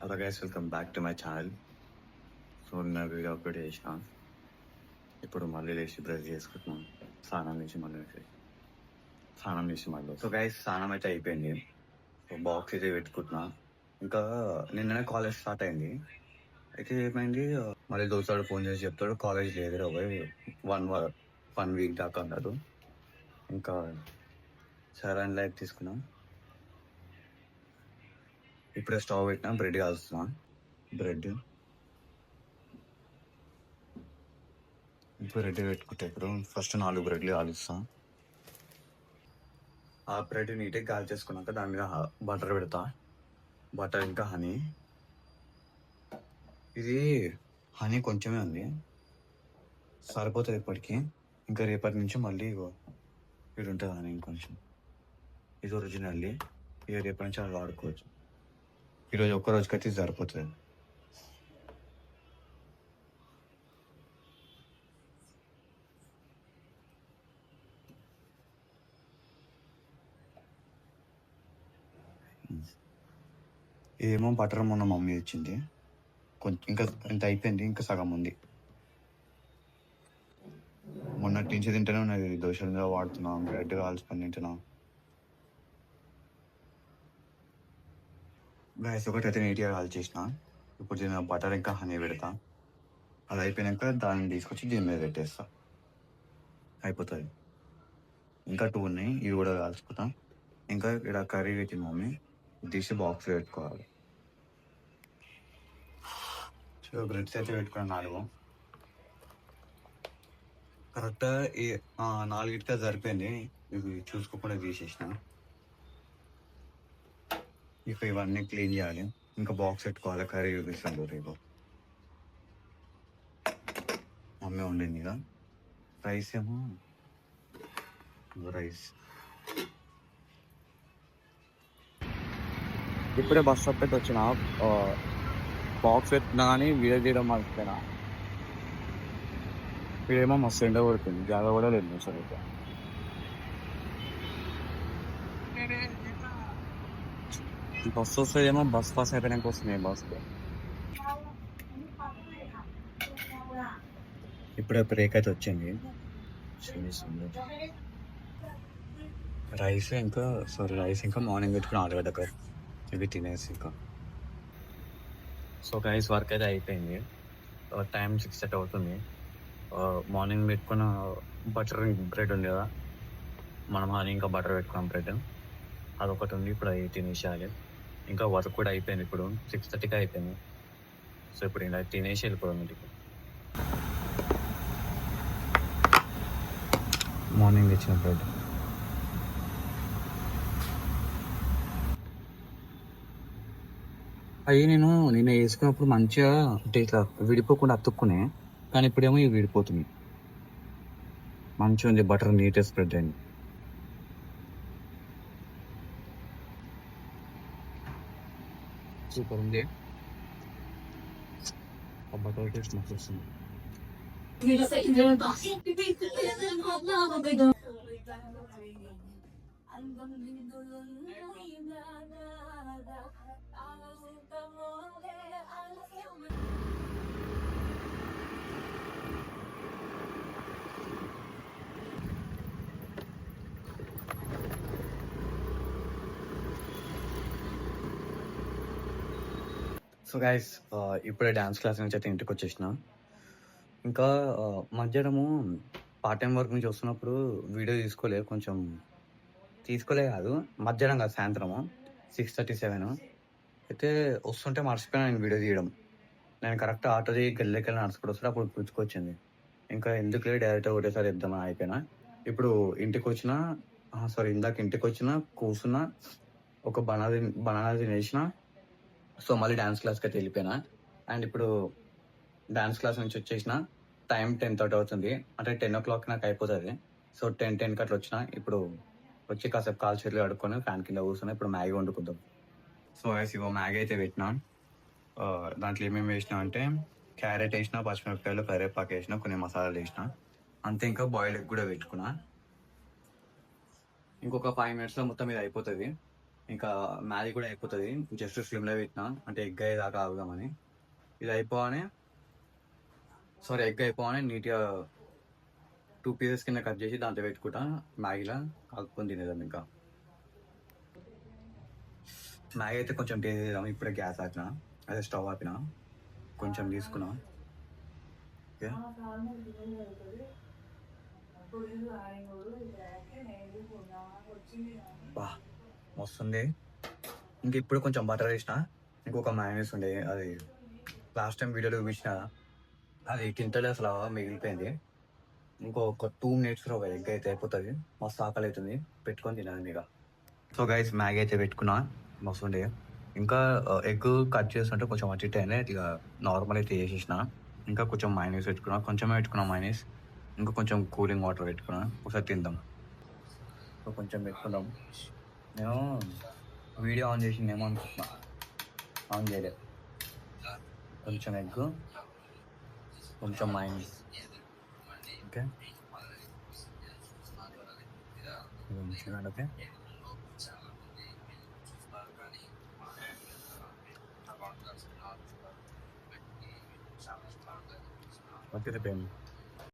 Hello guys, welcome back to my channel. So నిన్న video upload చేసిన. ఇప్పుడు మళ్ళీ లేచి బ్రష్ చేసుకుంటున్నాం. స్నానం చేసి మళ్ళీ సో గైస్, స్నానం అయితే అయిపోయింది. సో బాక్స్ అయితే పెట్టుకుంటున్నా. ఇంకా నిన్ననే కాలేజ్ స్టార్ట్ అయింది. అయితే ఏమైంది, మళ్ళీ దోస్తాడు ఫోన్ చేసి చెప్తాడు కాలేజ్ లేదు పోయి 1 వీక్ దాకా అన్నాడు. ఇంకా సరే అని లైట్ తీసుకున్నాం. ఇప్పుడే స్టవ్ పెట్టినా, బ్రెడ్ కాల్స్తున్నా. బ్రెడ్ పెట్టుకుంటే ఇప్పుడు ఫస్ట్ 4 బ్రెడ్లు కాలుస్తాం. ఆ బ్రెడ్ నీట్గా కాల్ చేసుకున్నాక దాని మీద బటర్ పెడతా. బటర్ ఇంకా హనీ. ఇది హనీ కొంచెమే ఉంది, సరిపోతుంది ఇప్పటికి. ఇంకా రేపటి నుంచి మళ్ళీ ఇది ఉంటుంది హనీ ఇంకొంచెం. ఇది ఒరిజినల్లీ, ఇక రేపటి నుంచి అది వాడుకోవచ్చు. ఈరోజు ఒక్క రోజుకైతే ఇది సరిపోతుంది. ఏమో బటర్ మొన్న మమ్మీ ఇచ్చింది, కొంచెం ఇంకా ఇంత అయిపోయింది, ఇంకా సగం ఉంది. మొన్నటి నుంచి తింటూనే ఉన్నది, దోశల మీద వాడుతున్నాం, బ్రెడ్ కాల్చుకొని తింటున్నాం. గ్యాస్ ఒకటైతే నీట్గా కాల్చేసిన. ఇప్పుడు దీని బటర్ ఇంకా హనీ పెడతా. అది అయిపోయాక దాన్ని తీసుకొచ్చి దీని మీద పెట్టేస్తా, అయిపోతుంది. ఇంకా 2 ఉన్నాయి, ఇవి కూడా కాల్చుకుంటాం. ఇంకా ఇక్కడ కర్రీ పెట్టింది మమ్మీ, తీసి బాక్స్ పెట్టుకోవాలి. సో బ్రెడ్స్ అయితే పెట్టుకున్నాను 4. కరెక్ట్గా 4 సరిపోయింది. ఇవి చూసుకోకుండా తీసేసిన. ఇక ఇవన్నీ క్లీన్ చేయాలి, ఇంకా బాక్స్ పెట్టుకోవాలి. కర్రీ చూపిస్తాను రేపు. మమ్మీ వండింది ఇక. రైస్ ఏమో ఇప్పుడే బస్ స్టాప్ అయితే వచ్చిన. బాక్స్ పెట్టినా కానీ వీడియో తీయడం మర్చిపోయినా. వీడేమో మస్తు ఎండ కొడుతుంది, జాగా కూడా లేదు సార్. అయితే బస్సు వస్తుందేమో, బస్ పాస్ అయిపోయినాక వస్తుంది బస్. ఇప్పుడే బ్రేక్ అయితే వచ్చింది. రైస్ ఇంకా మార్నింగ్ పెట్టుకుని ఆలుగడ్డ ఇవి తినేసి ఇంకా. సో గైస్, వర్క్ అయితే అయిపోయింది. టైం 6:30 అవుతుంది. మార్నింగ్ పెట్టుకున్న బటర్ బ్రెడ్ ఉంది కదా, మనం హనీ ఇంకా బటర్ పెట్టుకున్నాం బ్రెడ్, అదొకటి ఉంది. ఇప్పుడు అవి తినేసేయాలి. ఇంకా వర్క్ కూడా అయిపోయింది, ఇప్పుడు 6:30కి అయిపోయింది. సో ఇప్పుడు ఇలా తినేసి వెళ్ళిపోవడం ఇంటికి. మార్నింగ్ తెచ్చిన బ్రెడ్. అవి నేను వేసుకున్నప్పుడు మంచిగా అంటే ఇట్లా విడిపోకుండా అతుక్కునే, కానీ ఇప్పుడేమో ఇవి విడిపోతుంది. మంచిగా ఉంది బటర్, నీట్గా స్ప్రెడ్ అయింది. సూపర్ ఉంది. బటర్ టేస్ట్ మస్తు వస్తుంది. సో గైస్, ఇప్పుడే డ్యాన్స్ క్లాస్ నుంచి అయితే ఇంటికి వచ్చేసిన. ఇంకా మధ్యాహ్నము పార్ట్ టైం వర్క్ నుంచి వస్తున్నప్పుడు వీడియో తీసుకోలే కాదు, మధ్యాహ్నం కాదు, సాయంత్రము 6:37 అయితే వస్తుంటే మర్చిపోయినా నేను వీడియో తీయడం. నేను కరెక్ట్ ఆటో దిగి గెల్లెకెళ్ళి నడుచుకుంటూ వస్తే అప్పుడు గుర్తుకొచ్చింది. ఇంకా ఎందుకులే డైరెక్ట్ ఒకటేసారి ఇద్దామని అయిపోయినా. ఇప్పుడు ఇందాక ఇంటికి వచ్చిన, కూర్చున్నా, ఒక బనానా తినేసిన. సో మళ్ళీ డ్యాన్స్ క్లాస్కి అయితే వెళ్ళిపోయినా. అండ్ ఇప్పుడు డ్యాన్స్ క్లాస్ నుంచి వచ్చేసిన. టైం 10:30 అవుతుంది, అంటే 10 o'clock నాకు అయిపోతుంది. సో 10:10కి అట్లా వచ్చిన. ఇప్పుడు వచ్చి కాసేపు కాలు చేతులు కడుక్కొని ఫ్యాన్ కింద కూర్చున్నా. ఇప్పుడు మ్యాగీ వండుకుందాం. సో ఇగో మ్యాగీ అయితే పెట్టినా. దాంట్లో ఏమేమి వేసినా అంటే క్యారెట్ వేసిన, పచ్చిమిరపకాయలు, కరివేపాకు వేసిన, కొన్ని మసాలాలు వేసిన, అంతే. ఇంకా బాయిల్డ్ ఎగ్ కూడా పెట్టుకున్నా. ఇంకొక 5 minutesలో మొత్తం ఇది అయిపోతుంది. ఇంకా మ్యాగీ కూడా అయిపోతుంది. జస్ట్ స్లిమ్లో పెట్టిన అంటే ఎగ్ అయ్యేదాకా ఆగుదామని. ఇది అయిపోగానే ఎగ్ అయిపోగానే నీట్గా 2 పీసెస్ కింద కట్ చేసి దాంట్లో పెట్టుకుంటా. మ్యాగీలా కలుపుకొని తినేదాం. ఇంకా మ్యాగీ అయితే కొంచెం టేస్ట్ చేద్దాం. ఇప్పుడే గ్యాస్ ఆపిన, అదే స్టవ్ ఆపిన, కొంచెం తీసుకున్నా. ఓకే, బా మస్తుంది. ఇంక ఇప్పుడు కొంచెం బటర్ వేసిన. ఇంకొక మైనస్ ఉండే, అది లాస్ట్ టైం వీడియోలో చూపించిన, అది తింటలే అసలు మిగిలిపోయింది. ఇంకొక 2 మినిట్స్లో ఒక ఎగ్ అయితే అయిపోతుంది. మస్తు ఆకలి అవుతుంది, పెట్టుకొని తినాలి మీకు. సో గైస్, మ్యాగీ అయితే పెట్టుకున్నా, మస్తు ఉండే. ఇంకా ఎగ్ కట్ చేస్తుంటే కొంచెం అటు ఇటు అయినా ఇక నార్మల్ అయితే చేసేసిన. ఇంకా కొంచెం మైనస్ పెట్టుకున్నా, కొంచెమే పెట్టుకున్నా మైనస్. ఇంకా కొంచెం కూలింగ్ వాటర్ పెట్టుకున్నా. ఒకసారి తిందాం. సో కొంచెం పెట్టుకుందాం. నేను వీడియో ఆన్ చేసింది ఏమో అనుకుంటున్నా, ఆన్ చేయలేదు. కొంచెం ఎగ్, కొంచెం మైనస్. Okay, okay. ఓకే,